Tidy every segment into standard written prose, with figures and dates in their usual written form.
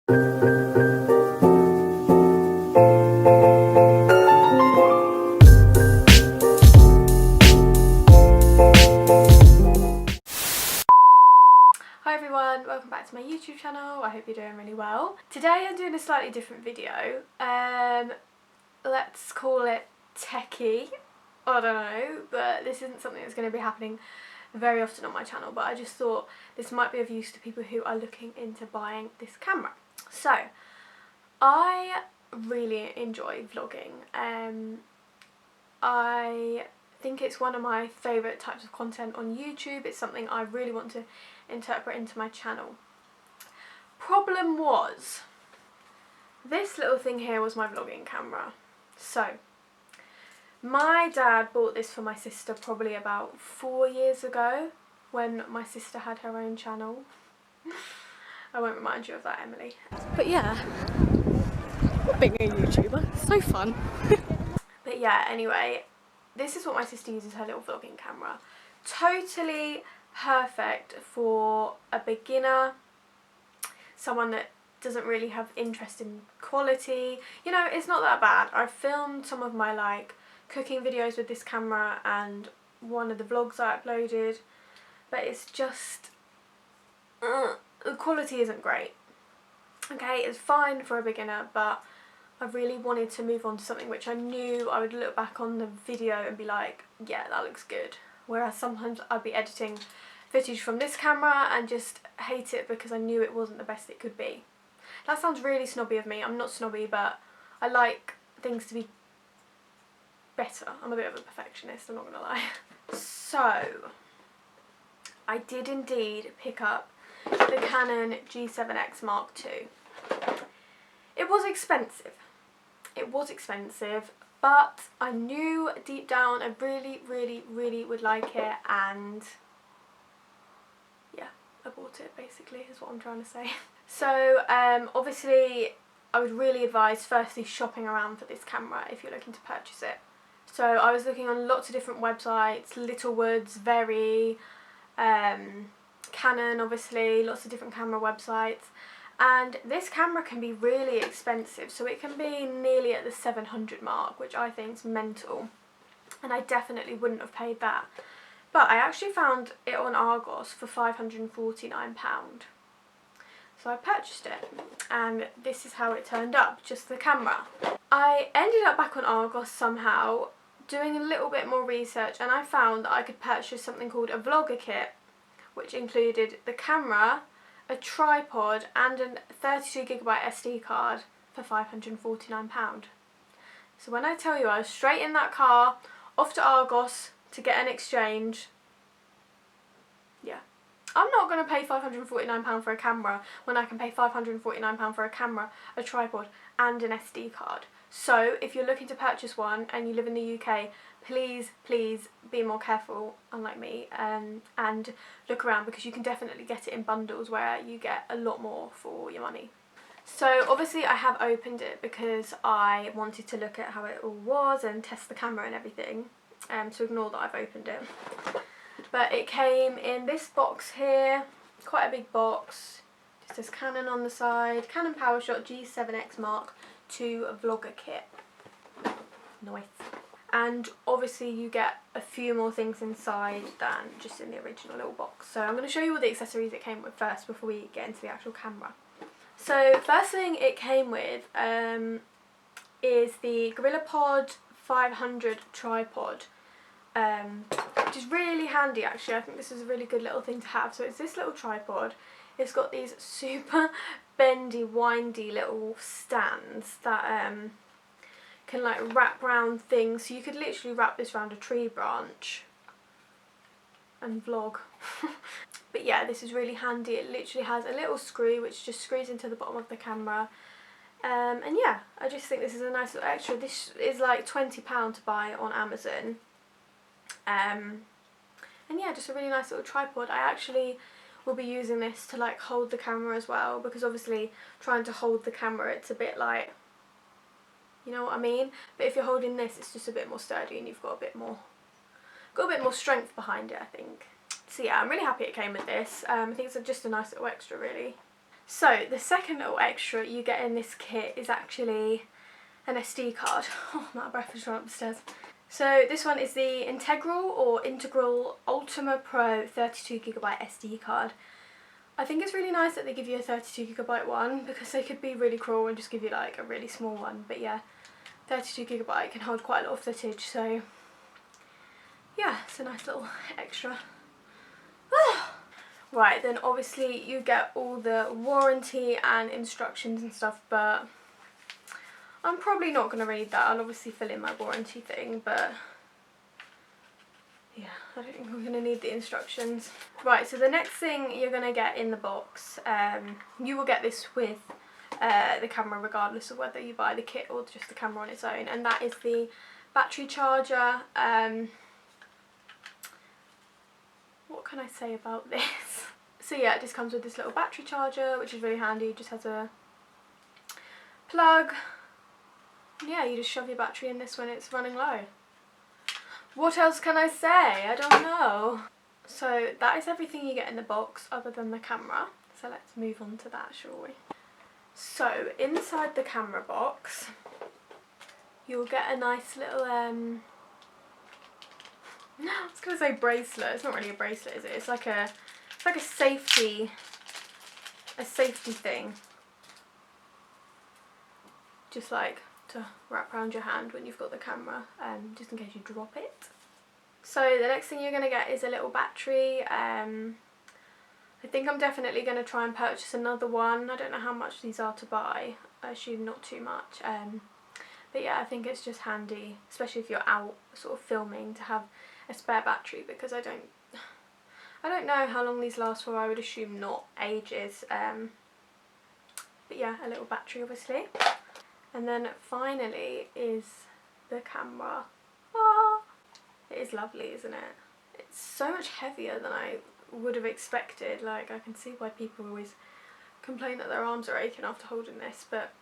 Hi everyone, welcome back to my YouTube channel. I hope you're doing really well. Today I'm doing a slightly different video. Let's call it techie. I don't know, but this isn't something that's going to be happening very often on my channel, but I just thought this might be of use to people who are looking into buying this camera. So, I really enjoy vlogging. I think it's one of my favourite types of content on YouTube. It's something I really want to interpret into my channel. Problem was, this little thing here was my vlogging camera. So, my dad bought this for my sister probably about 4 years ago when my sister had her own channel. I won't remind you of that, Emily. But yeah, being a YouTuber, so fun. But yeah, anyway, this is what my sister uses her little vlogging camera. Totally perfect for a beginner, someone that doesn't really have interest in quality. You know, it's not that bad. I've filmed some of my like cooking videos with this camera and one of the vlogs I uploaded, but it's just the quality isn't great. Okay, it's fine for a beginner, but I really wanted to move on to something which I knew I would look back on the video and be like, yeah, that looks good. Whereas sometimes I'd be editing footage from this camera and just hate it because I knew it wasn't the best it could be. That sounds really snobby of me. I'm not snobby, but I like things to be better. I'm a bit of a perfectionist, I'm not gonna lie. So, I did indeed pick up the Canon G7X Mark II. It was expensive. It was expensive, but I knew deep down I really would like it, and yeah, I bought it basically is what I'm trying to say. So obviously I would really advise firstly shopping around for this camera if you're looking to purchase it. So I was looking on lots of different websites, Littlewoods, Very, Canon obviously, lots of different camera websites. And this camera can be really expensive, so it can be nearly at the 700 mark, which I think is mental, and I definitely wouldn't have paid that. But I actually found it on Argos for £549. So I purchased it, and this is how it turned up, just the camera. I ended up back on Argos somehow, doing a little bit more research, and I found that I could purchase something called a vlogger kit, which included the camera, a tripod and a 32GB SD card for £549. So when I tell you I was straight in that car, off to Argos to get an exchange, yeah. I'm not going to pay £549 for a camera when I can pay £549 for a camera, a tripod and an SD card. So if you're looking to purchase one and you live in the UK, please be more careful, unlike me, and look around, because you can definitely get it in bundles where you get a lot more for your money. So obviously I have opened it because I wanted to look at how it all was and test the camera and everything, so ignore that I've opened it. But it came in this box here, quite a big box. It says Canon on the side, Canon PowerShot G7X Mark II Vlogger Kit. Nice. And obviously you get a few more things inside than just in the original little box. So I'm going to show you all the accessories it came with first before we get into the actual camera. So first thing it came with is the GorillaPod 500 tripod, which is really handy actually. I think this is a really good little thing to have. So it's this little tripod. It's got these super bendy, windy little stands that can like wrap round things, so you could literally wrap this around a tree branch and vlog. But yeah, this is really handy. It literally has a little screw which just screws into the bottom of the camera, and yeah, I just think this is a nice little extra. This is like £20 to buy on Amazon, and yeah, just a really nice little tripod. I actually will be using this to like hold the camera as well, because obviously trying to hold the camera, it's a bit like, you know what I mean? But if you're holding this, it's just a bit more sturdy and you've got a bit more strength behind it, I think. So yeah, I'm really happy it came with this. I think it's just a nice little extra really. So the second little extra you get in this kit is actually an SD card. Oh, I'm out of breath, I just run up the stairs. So this one is the Integral Ultima Pro 32GB SD card. I think it's really nice that they give you a 32GB one, because they could be really cruel and just give you like a really small one, but yeah, 32GB can hold quite a lot of footage, so yeah, it's a nice little extra. Right, then obviously you get all the warranty and instructions and stuff, but I'm probably not going to read that. I'll obviously fill in my warranty thing, but yeah, I don't think I'm going to need the instructions. Right, so the next thing you're going to get in the box, you will get this with the camera regardless of whether you buy the kit or just the camera on its own, and that is the battery charger. What can I say about this? So yeah, it just comes with this little battery charger, which is really handy. It just has a plug. Yeah, you just shove your battery in this when it's running low. What else can I say? I don't know. So that is everything you get in the box other than the camera. So let's move on to that, shall we? So inside the camera box, you'll get a nice little I was gonna say bracelet. It's not really a bracelet, is it? It's like a safety thing. Just like to wrap around your hand when you've got the camera, just in case you drop it. So the next thing you're gonna get is a little battery. I think I'm definitely gonna try and purchase another one. I don't know how much these are to buy. I assume not too much. But yeah, I think it's just handy, especially if you're out sort of filming, to have a spare battery, because I don't know how long these last for. I would assume not ages. But yeah, a little battery obviously. And then finally is the camera. Ah, it is lovely, isn't it? It's so much heavier than I would have expected. Like, I can see why people always complain that their arms are aching after holding this, but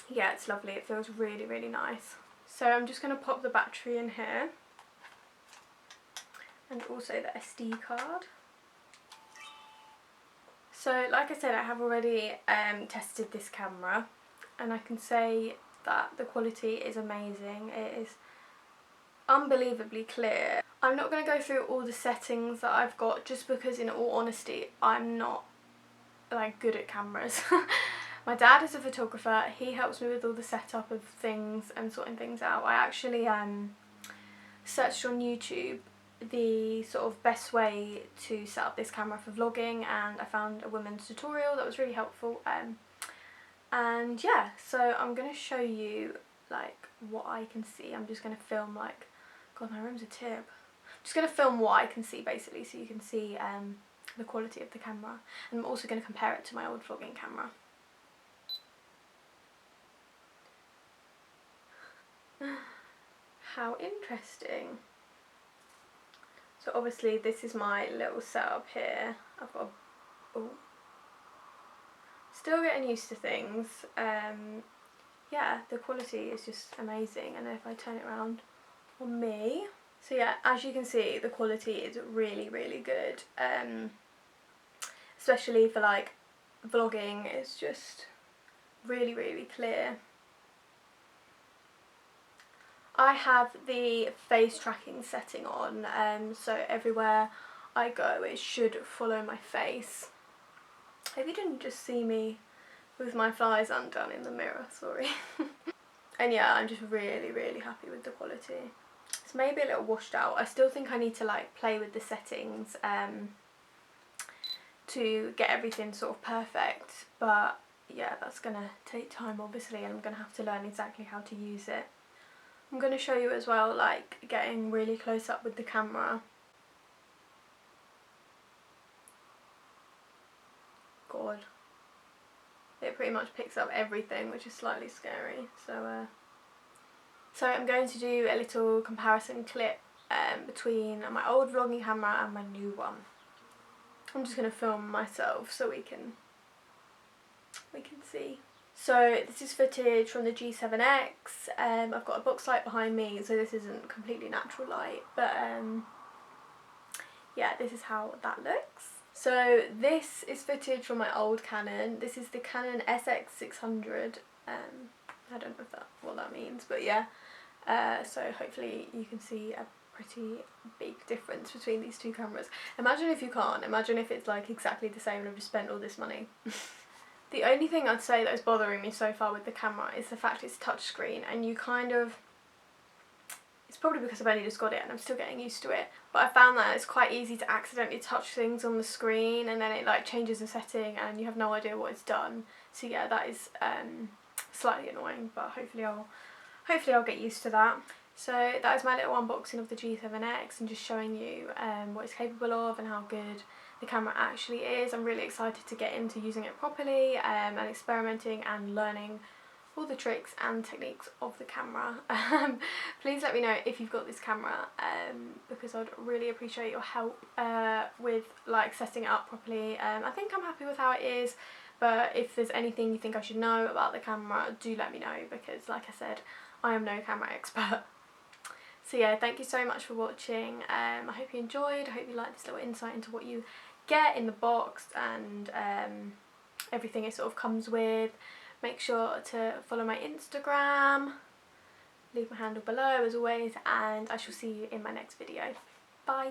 yeah, it's lovely. It feels really, really nice. So I'm just going to pop the battery in here, and also the SD card. So like I said, I have already tested this camera, and I can say that the quality is amazing. It is unbelievably clear. I'm not going to go through all the settings that I've got, just because in all honesty I'm not like good at cameras. My dad is a photographer. He helps me with all the setup of things and sorting things out. I actually searched on YouTube the sort of best way to set up this camera for vlogging, and I found a woman's tutorial that was really helpful. And yeah, so I'm going to show you like what I can see. I'm just going to film like, God, my room's a tip. I'm just going to film what I can see basically, so you can see the quality of the camera. And I'm also going to compare it to my old vlogging camera. How interesting. So obviously this is my little setup here. I've got a, oh, still getting used to things. Yeah, the quality is just amazing, and if I turn it around on me, so yeah, as you can see, the quality is really, really good. Especially for like vlogging, it's just really, really clear. I have the face tracking setting on, so everywhere I go it should follow my face. If you didn't just see me with my flies undone in the mirror, sorry. And yeah, I'm just really, really happy with the quality. It's maybe a little washed out. I still think I need to like play with the settings to get everything sort of perfect, but yeah, that's gonna take time obviously, and I'm gonna have to learn exactly how to use it. I'm going to show you as well, like getting really close up with the camera. God, it pretty much picks up everything, which is slightly scary. So I'm going to do a little comparison clip between my old vlogging camera and my new one. I'm just going to film myself so we can see. So this is footage from the G7X. I've got a box light behind me, so this isn't completely natural light, but yeah, this is how that looks. So this is footage from my old Canon. This is the Canon xxxx. I don't know what that means, but yeah. So hopefully you can see a pretty big difference between these two cameras. Imagine if you can't. Imagine if it's like exactly the same and I've just spent all this money. The only thing I'd say that is bothering me so far with the camera is the fact it's touchscreen, and you kind of, it's probably because I've only just got it and I'm still getting used to it, but I found that it's quite easy to accidentally touch things on the screen and then it like changes the setting and you have no idea what it's done. So yeah, that is slightly annoying, but hopefully I'll get used to that. So that is my little unboxing of the G7X and just showing you what it's capable of and how good the camera actually is. I'm really excited to get into using it properly and experimenting and learning all the tricks and techniques of the camera. Please let me know if you've got this camera because I'd really appreciate your help with like setting it up properly. I think I'm happy with how it is, but if there's anything you think I should know about the camera, do let me know because like I said, I am no camera expert. So yeah, thank you so much for watching. I hope you enjoyed. I hope you liked this little insight into what you get in the box and everything it sort of comes with. Make sure to follow my Instagram, leave my handle below as always, and I shall see you in my next video. Bye!